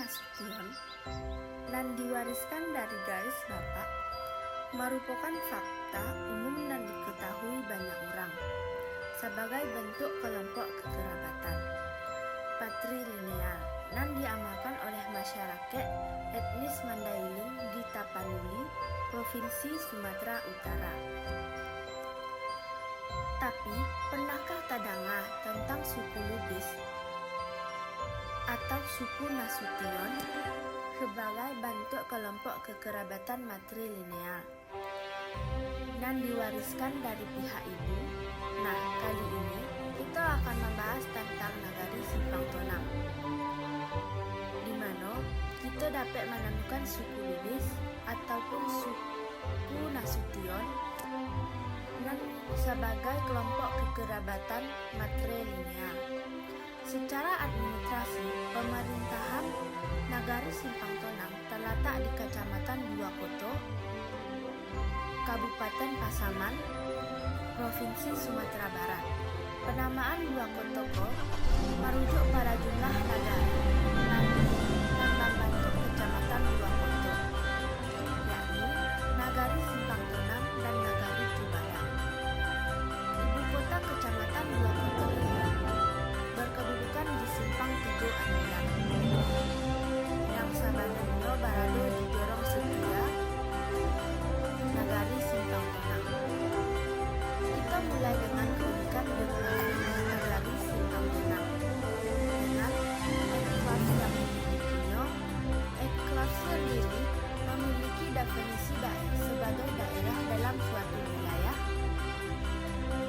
Nasution nan diwariskan dari garis bapak merupakan fakta umum dan diketahui banyak orang sebagai bentuk kelompok kekerabatan patrilineal nan diamalkan oleh masyarakat etnis Mandailing di Tapanuli, Provinsi Sumatera Utara. Tapi, pernahkah tadanga tentang suku Lubis atau suku Nasution sebagai bentuk kelompok kekerabatan matrilineal dan diwariskan dari pihak ibu? Nah, kali ini kita akan membahas tentang Nagari Simpang Tonang, di mana kita dapat menemukan suku Lubis ataupun suku Nasution dan sebagai kelompok kekerabatan matrilineal. Secara administrasi, pemerintahan Nagari Simpang Tonang terletak di Kecamatan Dua Koto, Kabupaten Pasaman, Provinsi Sumatera Barat. Penamaan Dua Koto merujuk pada jumlah nagari dan membentuk Kecamatan Dua Koto, yakni Nagari Simpang Tonang dan Nagari Cubada. Ibu kota Kecamatan Dua Koto ini berkedudukan di Simpang Tugu Andian, yang sebenarnya berada di Jorong Setia, Nagari Simpang Tonang. Kita mulai dengan keunikan geografis Nagari Simpang Tonang dengan enklave yang dimilikinya. Enklave sendiri memiliki definisi sebagai daerah dalam suatu wilayah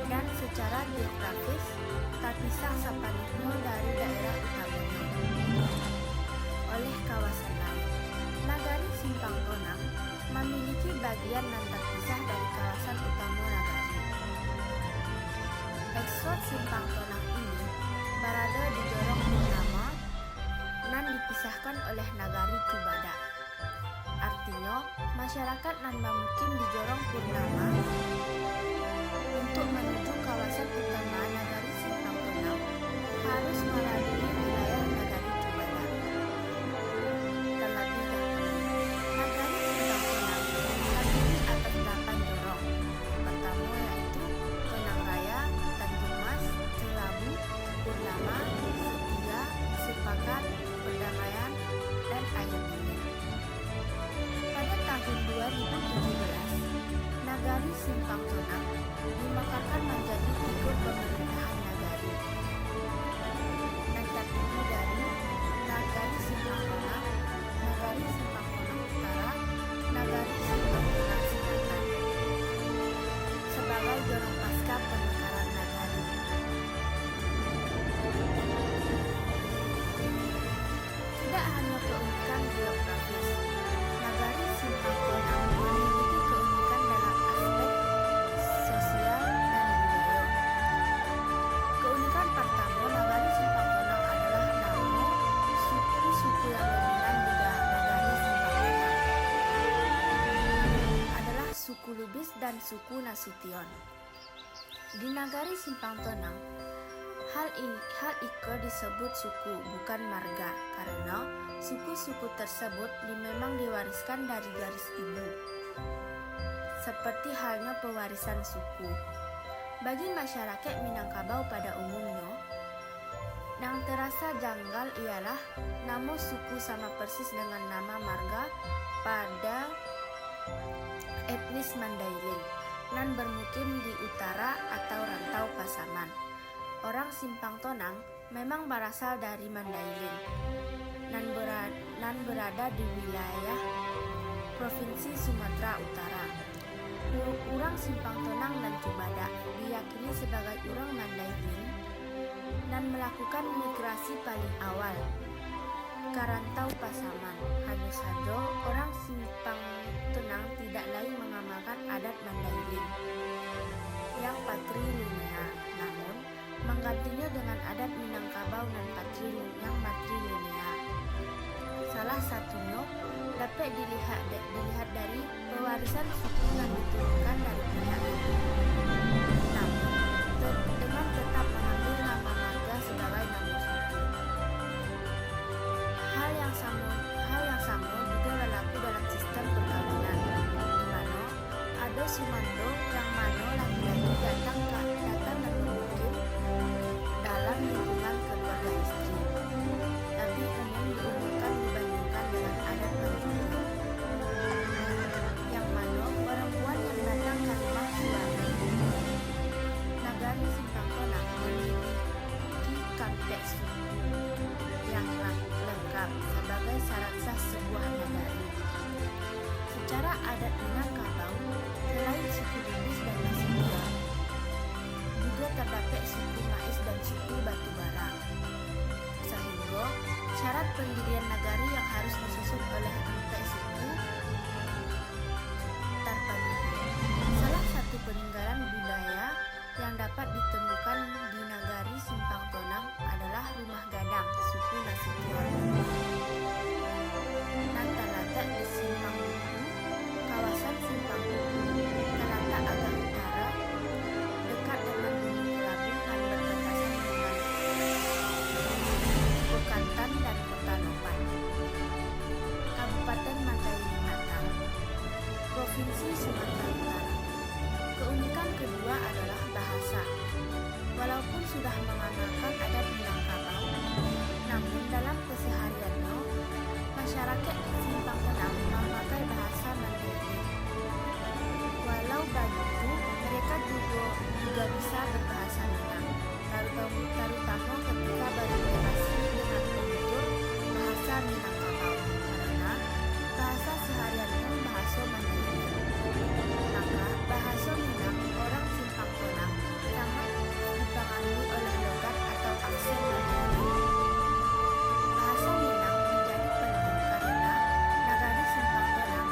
dan secara geografis terpisah sepenuhnya dari daerah utamanya oleh kawasan lain. Nagari Simpang Tonang memiliki bagian yang terpisah dari kawasan utama nagari. Eksot Simpang Tonang ini berada di Jorong Purnama dan dipisahkan oleh Nagari Cubada. Artinya, masyarakat yang bermukim di Jorong Purnama untuk menuju kawasan utama Nagari Simpang Tonang harus melalui wilayah Nagari Cubada. Terlebih dahulu, Nagari Simpang Tonang terdiri atas 8 jorong. Pertama yaitu Tonang Raya, Tanjung Mas, Celabu, Purnama, Setia, Sepakat, Perdamaian, dan Air Dingin. Pada tahun 2017, Nagari Simpang Tonang dimekarkan menjadi ikut pemerintahan nagari dan terdiri dari Nagari Simpang Tonang, Nagari Simpang Tonang Utara, Nagari Simpang Tonang Selatan sebagai jorong pasca pemekaran nagari. Tidak hanya keunikan geografis, Nagari Simpang Tonang memiliki keunikan dalam aspek sosial dan budaya. Keunikan pertama Nagari Simpang Tonang adalah nama suku-suku yang dominan di Nagari Simpang Tonang adalah suku Lubis dan suku Nasution. Di Nagari Simpang Tonang, hal ika disebut suku bukan marga karena suku-suku tersebut memang diwariskan dari garis ibu, seperti halnya pewarisan suku. Bagi masyarakat Minangkabau pada umumnya, yang terasa janggal ialah nama suku sama persis dengan nama marga pada etnis Mandailing dan bermukim di utara atau rantau Pasaman. Orang Simpang Tonang memang berasal dari Mandailing dan berada di wilayah Provinsi Sumatera Utara. Orang Simpang Tonang dan Cubada diyakini sebagai orang Mandailing dan melakukan migrasi paling awal ke rantau Pasaman. Hanya saja orang Simpang Tonang tidak lagi mengamalkan adat Mandailing yang patrilineal, namun menggantinya dengan adat Minangkabau dan yang matrilineal. Salah satunya dapat dilihat dari pewarisan suku yang diturunkan dari pihak ibu, namun dengan tetap mengambil nama marga sebagai nama suku. Hal yang sama Sumando yang mana laki-laki datang dan bermukim dalam lingkungan keluarga istri. Lebih umum diumumkan dibandingkan dengan adat Manjungo, yang mana perempuan yang datang ke rumah suami. Nagari Simpang Tonang memiliki kompleks suku yang lengkap sebagai syarat sah sebuah nagari. Secara adat Minangkabau, selain suku Bugis dan Nasilia, juga terdapat suku Mais dan suku Batubara. Sehingga syarat pendirian nagari yang harus disusun oleh empat suku terpenuhi. Salah satu peninggalan budaya yang dapat ditemukan di nagari Simpang Tonang adalah rumah gadang suku Nasution. Dan terletak di Simpang Buku, kawasan Simpang Buku terletak agak utara, dekat dengan Gunung Kelabu dan berbatasan dengan Bekantan dan Kota Nopan. Kabupaten Mandailing Natal, Provinsi Sumatera Utara. Keunikan kedua adalah bahasa. Walaupun sudah mengamalkan adat Minangkabau, namun dalam kesehariannya, masyarakat Simpang Tonang memakai bahasa Mandailing. Walau begitu, mereka juga bisa berbahasa Minang, terutama ketika berinteraksi dengan penutur bahasa Minangkabau, karena bahasa sehariannya bahasa Mandailing. Maka bahasa Minang orang Simpang Tonang sangat dipengaruhi oleh logat atau aksen Mandailing. Bahasa Minang menjadi penting karena nagari Simpang Tonang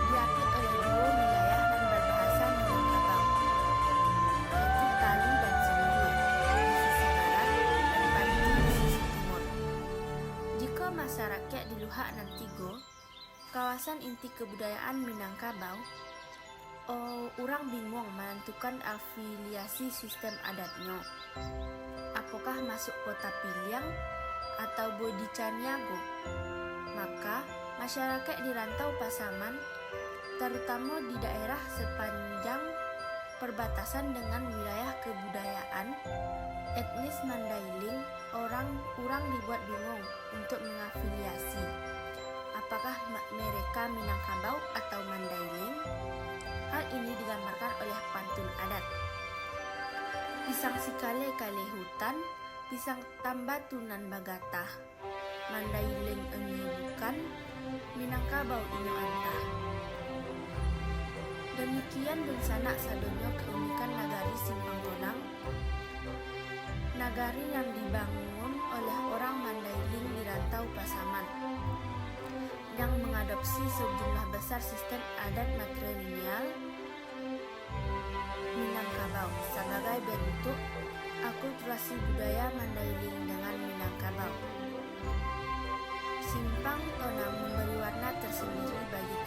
diapit oleh dua wilayah dan berbahasa Minangkabau, yaitu Tali dan Senggui di sisi barat dan Banti di sisi timur. Jika masyarakat di Luhak Nantigo, kawasan inti kebudayaan Minangkabau, orang bingung menentukan afiliasi sistem adatnya. Apakah masuk kota Piliang atau Bodi Caniago? Maka masyarakat di Rantau Pasaman, terutama di daerah sepanjang perbatasan dengan wilayah kebudayaan etnis Mandailing, orang dibuat bingung untuk mengafiliasi. Apakah mereka Minangkabau atau Mandailing? Hal ini digambarkan oleh pantun adat. Pisang sikale kale hutan, pisang tambatunan bagatah. Mandailing enyu bukan, Minangkabau inyo antah. Demikian sanak sadonyo keunikan nagari Simpang Tonang, nagari yang dibangun oleh orang Mandailing di Rantau Pasaman, yang mengadopsi sejumlah besar sistem adat matrilineal Minangkabau sebagai bentuk akulturasi budaya Mandailing dengan Minangkabau. Simpang Tonang memberi warna tersendiri bagi